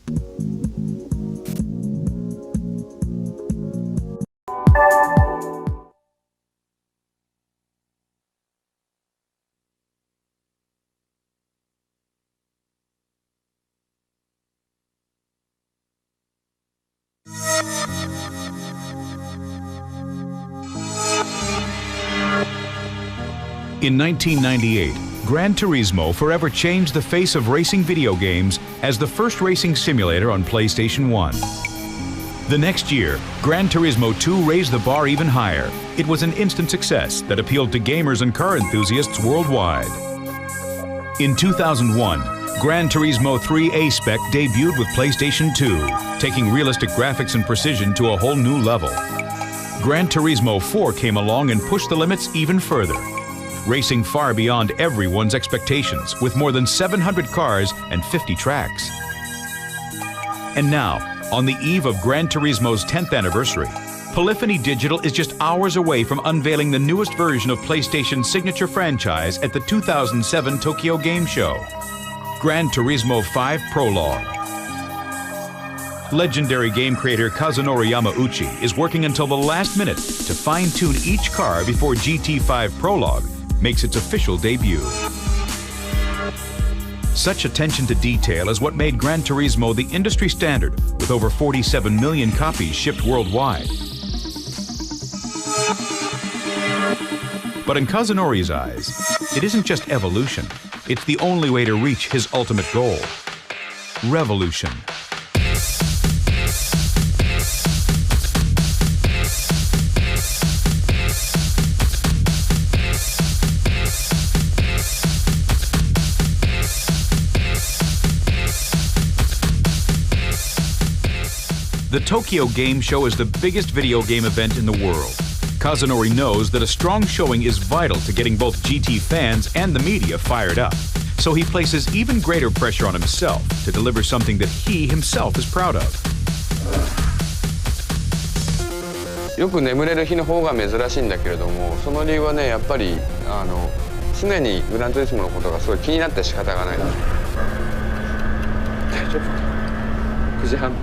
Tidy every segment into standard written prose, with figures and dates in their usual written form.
In 1998, Gran Turismo forever changed the face of racing video games as the first racing simulator on PlayStation 1. The next year, Gran Turismo 2 raised the bar even higher. It was an instant success that appealed to gamers and car enthusiasts worldwide. In 2001, Gran Turismo 3 A-Spec debuted with PlayStation 2, taking realistic graphics and precision to a whole new level. Gran Turismo 4 came along and pushed the limits even further, racing far beyond everyone's expectations with more than 700 cars and 50 tracks. And now, on the eve of Gran Turismo's 10th anniversary, Polyphony Digital is just hours away from unveiling the newest version of PlayStation's signature franchise at the 2007 Tokyo Game Show, Gran Turismo 5 Prologue. Legendary game creator Kazunori Yamauchi is working until the last minute to fine-tune each car before GT5 Prologue makes its official debut. Such attention to detail is what made Gran Turismo the industry standard, with over 47 million copies shipped worldwide. But in Kazunori's eyes, it isn't just evolution, it's the only way to reach his ultimate goal: revolution. The Tokyo Game Show is the biggest video game event in the world. Kazunori knows that a strong showing is vital to getting both GT fans and the media fired up. So he places even greater pressure on himself to deliver something that he himself is proud of. よく眠れる日の方が珍しいんだけれども、その理由はね、やっぱり常にグラントリスモのことがすごい気になって仕方がない。大丈夫？9時半。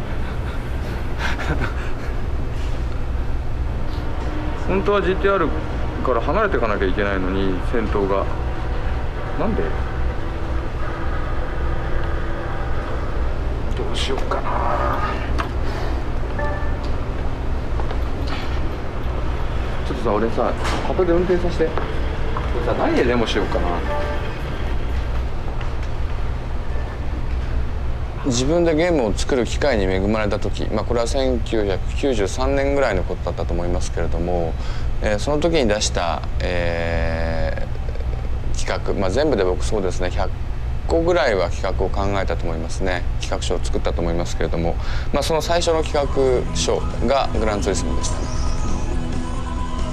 本当は GTR から離れていかなきゃいけないのに、先頭がなんで？どうしようかな。ちょっとさ、俺さ、後で運転させて。これさ、何でデモしようかな。自分でゲームを作る機会に恵まれた時、これは1993年ぐらいのことだったと思いますけれども、その時に出した、企画、全部で僕そうですね、100個ぐらいは企画を考えたと思いますね。企画書を作ったと思いますけれども、その最初の企画書がグランツーリスモでしたね。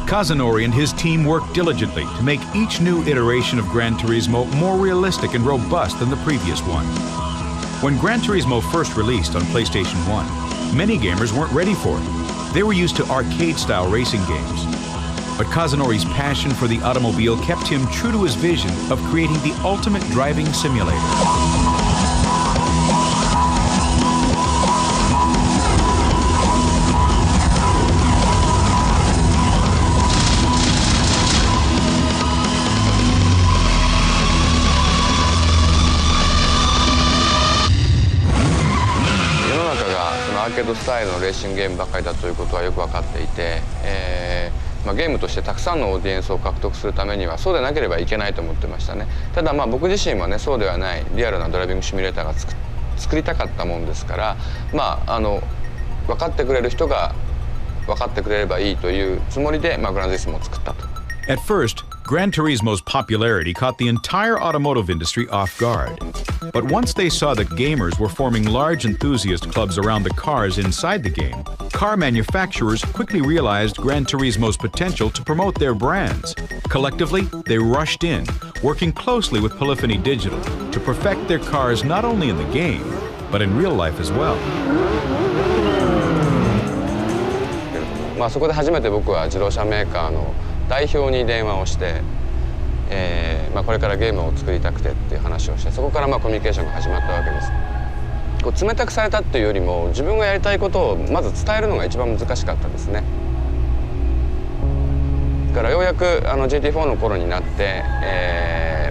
Kazunori and his team worked diligently to make each new iteration of Gran Turismo more realistic and robust than the previous one. When Gran Turismo first released on PlayStation 1, many gamers weren't ready for it. They were used to arcade-style racing games. But Kazunori's passion for the automobile kept him true to his vision of creating the ultimate driving simulator.世の中がそのアーケードスタイルのレーシングゲームばかりだということはよく分かっていて、ゲームとしてたくさんのオーディエンスを獲得するためにはそうでなければいけないと思ってましたね。ただ僕自身はね、そうではないリアルなドライビングシミュレーターが作りたかったもんですから、分かってくれる人が分かってくれればいいというつもりで、グランツーリスモを作ったと。At first, Gran Turismo's popularity caught the entire automotive industry off guard. But once they saw that gamers were forming large enthusiast clubs around the cars inside the game, car manufacturers quickly realized Gran Turismo's potential to promote their brands. Collectively, they rushed in, working closely with Polyphony Digital to perfect their cars not only in the game, but in real life as well. そこで初めて僕は自動車メーカーの代表に電話をして、これからゲームを作りたくてっていう話をして、そこからコミュニケーションが始まったわけです。こう冷たくされたっていうよりも自分がやりたいことをまず伝えるのが一番難しかったですね。だからようやくGT4 の頃になって、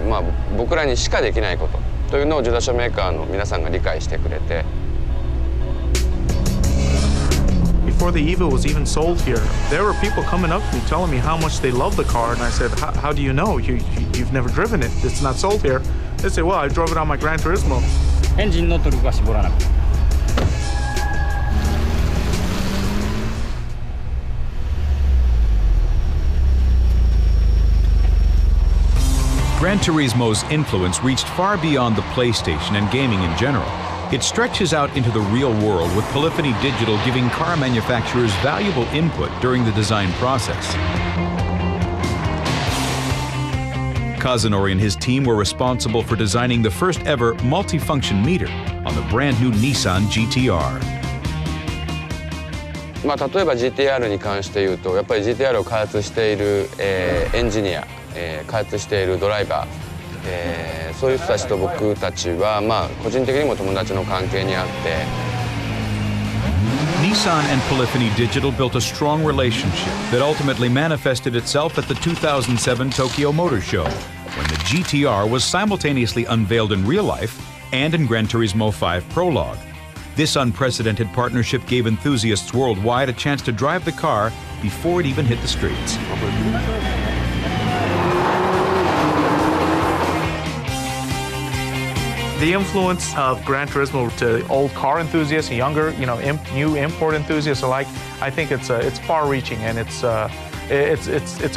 まあ、僕らにしかできないことというのを自動車メーカーの皆さんが理解してくれて。Before the EVO was even sold here, there were people coming up to me telling me how much they love the car, and I said, how do you know? You've never driven it. It's not sold here. They say, well, I drove it on my Gran Turismo. エンジンのトルクは絞らなくて。Gran Turismo's influence reached far beyond the PlayStation and gaming in general. It stretches out into the real world, with Polyphony Digital giving car manufacturers valuable input during the design process. Kazunori and his team were responsible for designing the first ever multifunction meter on the brand new Nissan GTR. まあ例えば GTR に関して言うと、やっぱり GTR を開発している、エンジニア、開発しているドライバー、そういう人たちと僕たちは、まあ個人的にも友達の関係にあって。Nissan and Polyphony Digital built a strong relationship that ultimately manifested itself at the 2007 Tokyo Motor Show, when the GTR was simultaneously unveiled in real life and in Gran Turismo 5 Prologue. This unprecedented partnership gave enthusiasts worldwide a chance to drive the car before it even hit the streets. The influence of Gran Turismo to old car enthusiasts, younger, new import enthusiasts alike, I think it's far-reaching, and it's a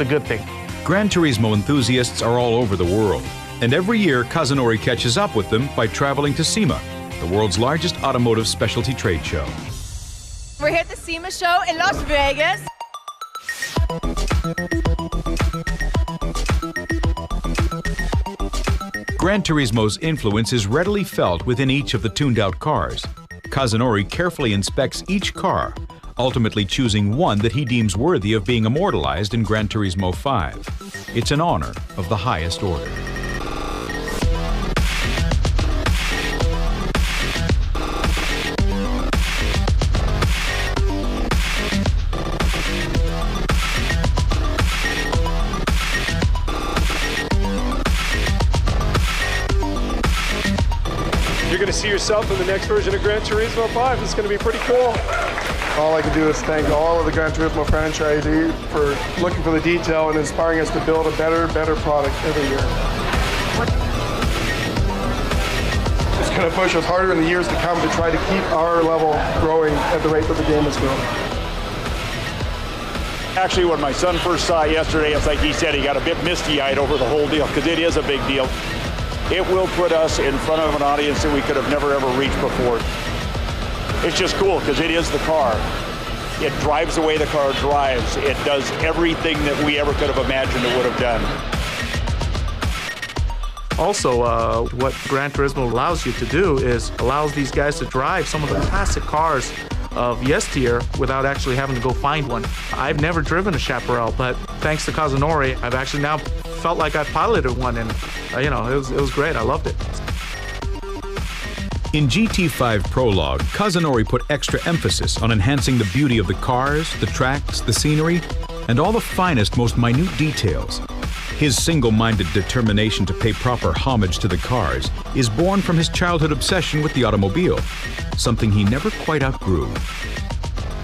good thing. Gran Turismo enthusiasts are all over the world, and every year Kazunori catches up with them by traveling to SEMA, the world's largest automotive specialty trade show. We're here at the SEMA show in Las Vegas. Gran Turismo's influence is readily felt within each of the tuned-out cars. Kazunori carefully inspects each car, ultimately choosing one that he deems worthy of being immortalized in Gran Turismo 5. It's an honor of the highest order. You're going to see yourself in the next version of Gran Turismo 5. It's going to be pretty cool. All I can do is thank all of the Gran Turismo franchisees for looking for the detail and inspiring us to build a better product every year. It's going to push us harder in the years to come to try to keep our level growing at the rate that the game is growing. Actually, when my son first saw it yesterday, it's like he said, he got a bit misty-eyed over the whole deal, because it is a big deal. It will put us in front of an audience that we could have never ever reached before. It's just cool because it is the car. It drives the way the car drives. It does everything that we ever could have imagined it would have done. Also, what Gran Turismo allows you to do is allows these guys to drive some of the classic cars of yesteryear without actually having to go find one. I've never driven a Chaparral, but thanks to Kazunori, I've actually now felt like I piloted one, and it was great. I loved it. In GT5 Prologue, Kazunori put extra emphasis on enhancing the beauty of the cars, the tracks, the scenery, and all the finest, most minute details. His single-minded determination to pay proper homage to the cars is born from his childhood obsession with the automobile, something he never quite outgrew.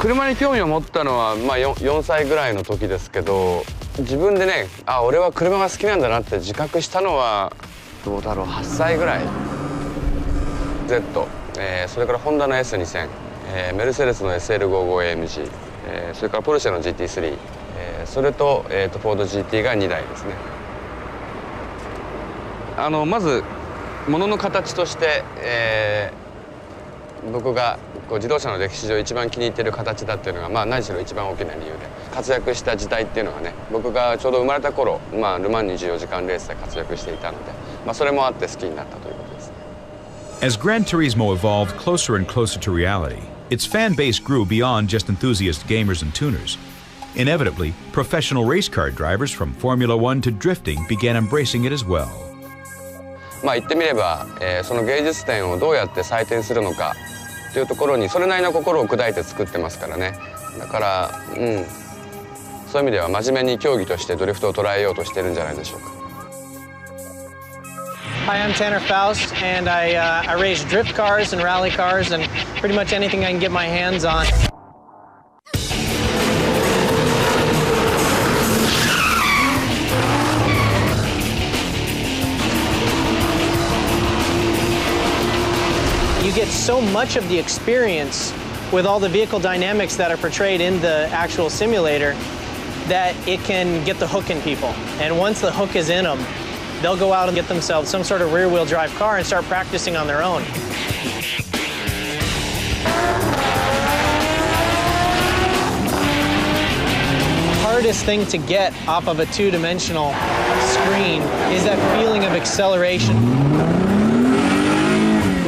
車に興味を持ったのは、4歳ぐらいの時ですけど、自分でね、俺は車が好きなんだなって自覚したのはどうだろう、8歳ぐらい。Z、それからホンダの S2000、メルセデスの SL55AMG、それからポルシェの GT3、それと、フォード GT が2台ですね。まず物の形として、僕が自動車の歴史上一番気に入っている形だっていうのが、何しろ一番大きな理由で、活躍した時代っていうのがね、僕がちょうど生まれた頃、ルマン24時間レースで活躍していたので、それもあって好きになったということです。As Gran Turismo evolved closer and closer to reality, its fan base grew beyond just enthusiast gamers and tuners. Inevitably, professional race car drivers from Formula One to drifting began embracing it as well. まあ言ってみれば、その芸術点をどうやって採点するのかというところにそれなりの心を砕いて作ってますからね。だから、そういう意味では真面目に競技としてドリフトを捉えようとしてるんじゃないでしょうか。Hi, I'm Tanner Faust, and I race drift cars and rally cars and pretty much anything I can get my hands on. You get so much of the experience with all the vehicle dynamics that are portrayed in the actual simulator that it can get the hook in people. And once the hook is in them, they'll go out and get themselves some sort of rear-wheel drive car and start practicing on their own. The hardest thing to get off of a two-dimensional screen is that feeling of acceleration.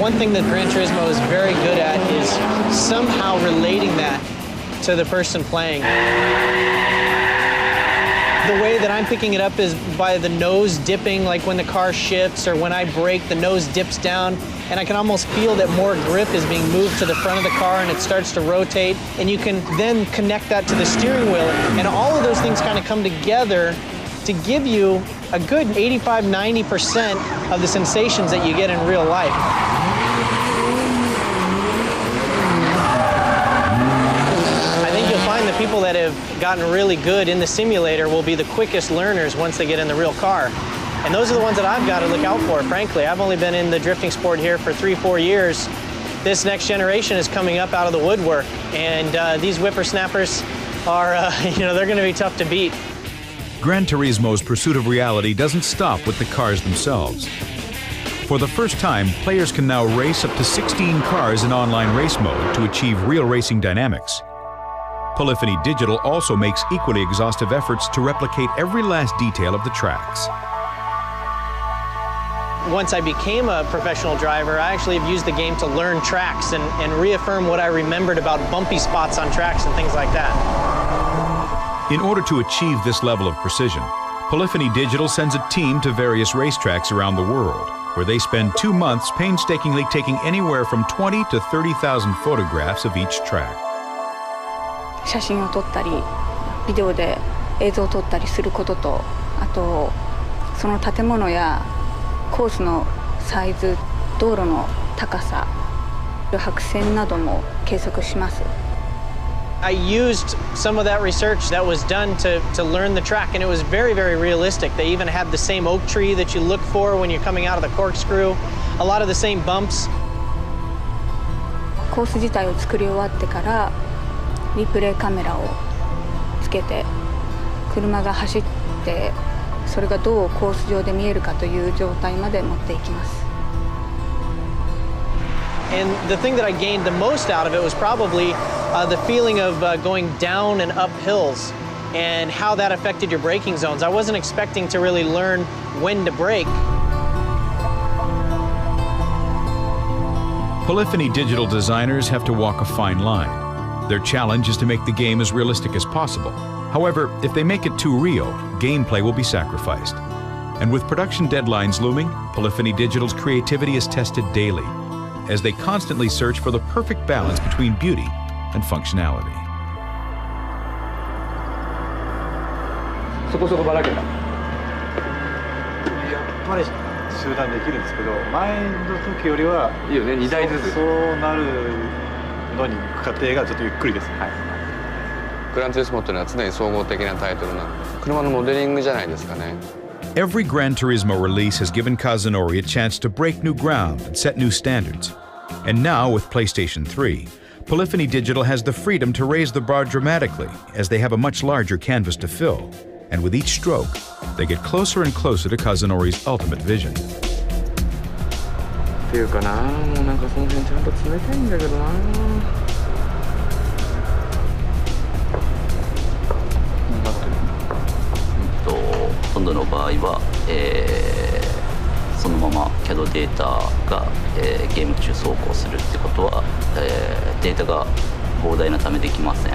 One thing that Gran Turismo is very good at is somehow relating that to the person playing. The way that I'm picking it up is by the nose dipping, like when the car shifts or when I brake, the nose dips down, and I can almost feel that more grip is being moved to the front of the car and it starts to rotate, and you can then connect that to the steering wheel, and all of those things kind of come together to give you a good 85–90% of the sensations that you get in real life. The people that have gotten really good in the simulator will be the quickest learners once they get in the real car. And those are the ones that I've got to look out for, frankly. I've only been in the drifting sport here for 3–4 years. This next generation is coming up out of the woodwork, and these whippersnappers are, they're going to be tough to beat. Gran Turismo's pursuit of reality doesn't stop with the cars themselves. For the first time, players can now race up to 16 cars in online race mode to achieve real racing dynamics. Polyphony Digital also makes equally exhaustive efforts to replicate every last detail of the tracks. Once I became a professional driver, I actually have used the game to learn tracks and reaffirm what I remembered about bumpy spots on tracks and things like that. In order to achieve this level of precision, Polyphony Digital sends a team to various racetracks around the world, where they spend 2 months painstakingly taking anywhere from 20,000 to 30,000 photographs of each track. 写真を撮ったり、ビデオで映像を撮ったりすることと、あとその建物やコースのサイズ、道路の高さ、白線なども計測します。I used some of that research that was done to learn the track, and it was very, very realistic. They even had the same oak tree that you look for when you're coming out of the corkscrew, a lot of the same bumps. コース自体を作り終わってから、リプレイカメラをつけて車が走ってそれがどうコース上で見えるかという状態まで持っていきます。And the thing that I gained the most out of it was probably the feeling of going down and up hills and how that affected your braking zones. I wasn't expecting to really learn when to brake. Polyphony Digital designers have to walk a fine line. Their challenge is to make the game as realistic as possible. However, if they make it too real, gameplay will be sacrificed. And with production deadlines looming, Polyphony Digital's creativity is tested daily, as they constantly search for the perfect balance between beauty and functionality. そこそこばらけた。やっぱり集団できるんですけど、前の時よりはいいよね。2台ずつ。そうなるのに過程がちょっとゆっくりです。はい。グランツーリスモっていうのは常に総合的なタイトルなので、車のモデリングじゃないですかね。Every Gran Turismo release has given Kazunori a chance to break new ground and set new standards. And now, with PlayStation 3, Polyphony Digital has the freedom to raise the bar dramatically, as they have a much larger canvas to fill. And with each stroke, they get closer and closer to Kazunori's ultimate vision. っていうかな、もうなんかその辺ちゃんと詰めたいんだけどな。ほとんどの場合は、そのまま CAD データが、ゲーム中走行するってことは、データが膨大なためできません。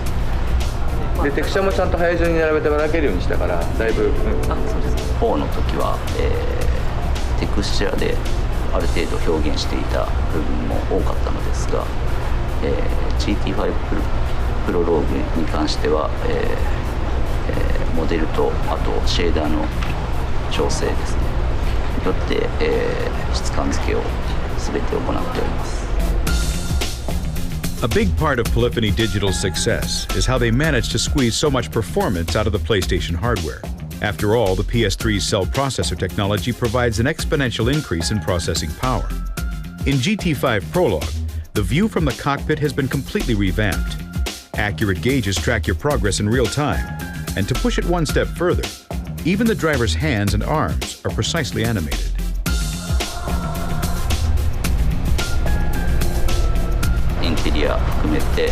でテクスチャーもちゃんと配順に並べてばらけるようにしたからだいぶ、あ、そうです。4の時は、テククスチャーである程度表現していた部分も多かったのですが、GT5 プロローグに関しては、モデルとあとシェーダーの調整ですねによって、質感付けを全て行っております。A big part of Polyphony Digital's success is how they managed to squeeze so much performance out of the PlayStation hardware. After all, the PS3's cell processor technology provides an exponential increase in processing power. In GT5 Prologue, the view from the cockpit has been completely revamped. Accurate gauges track your progress in real time, and to push it one step further, even the driver's hands and arms are precisely animated. インテリア含めて、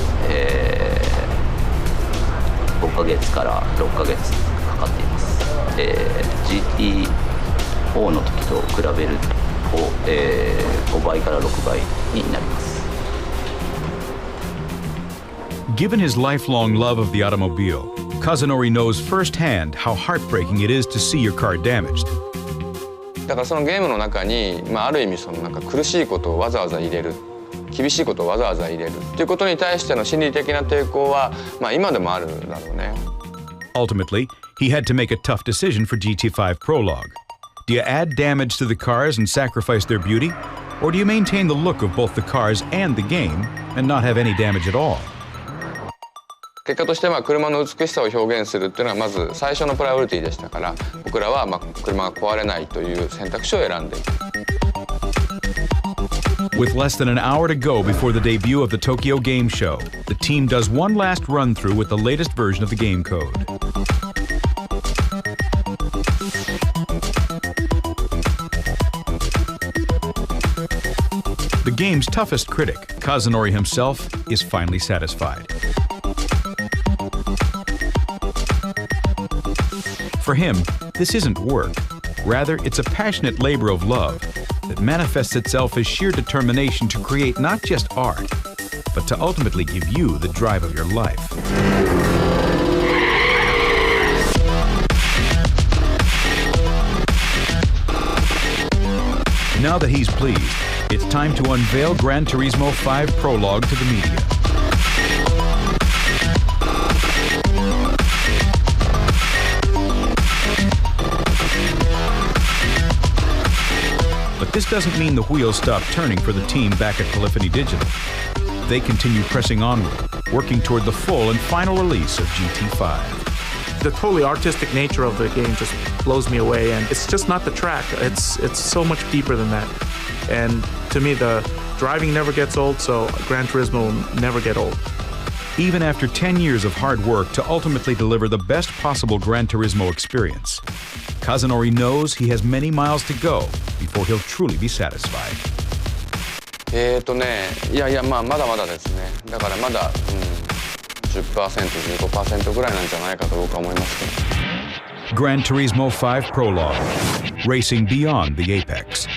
5ヶ月から6ヶ月かかっています。GT4 の時と比べると、5倍から6倍になります。Given his lifelong love of the automobile, Kazunori knows firsthand how heartbreaking it is to see your car damaged. だからそのゲームの中に、ある意味そのなんか苦しいことをわざわざ入れる、厳しいことをわざわざ入れるということに対しての心理的な抵抗は、今でもあるだろうね。Ultimately, he had to make a tough decision for GT5 Prologue. Do you add damage to the cars and sacrifice their beauty? Or do you maintain the look of both the cars and the game and not have any damage at all? 結果として車の美しさを表現するっていうのがまず最初のプライオリティでしたから、僕らは車が壊れないという選択肢を選んでいる。With less than an hour to go before the debut of the Tokyo Game Show, the team does one last run-through with the latest version of the game code. The game's toughest critic, Kazunori himself, is finally satisfied. For him, this isn't work. Rather, it's a passionate labor of love that manifests itself as sheer determination to create not just art, but to ultimately give you the drive of your life. Now that he's pleased, it's time to unveil Gran Turismo 5 Prologue to the media. But this doesn't mean the wheels stop turning for the team back at Polyphony Digital. They continue pressing onward, working toward the full and final release of GT5. The totally artistic nature of the game just blows me away, and it's just not the track. It's so much deeper than that. And to me, the driving never gets old, so Gran Turismo will never get old. Even after 10 years of hard work to ultimately deliver the best possible Gran Turismo experience, Kazunori knows he has many miles to go before he'll truly be satisfied. まだまだですね。だからまだ、10%、15% ぐらいなんじゃないかと僕は思いますけど。Gran Turismo 5 Prologue, racing beyond the apex.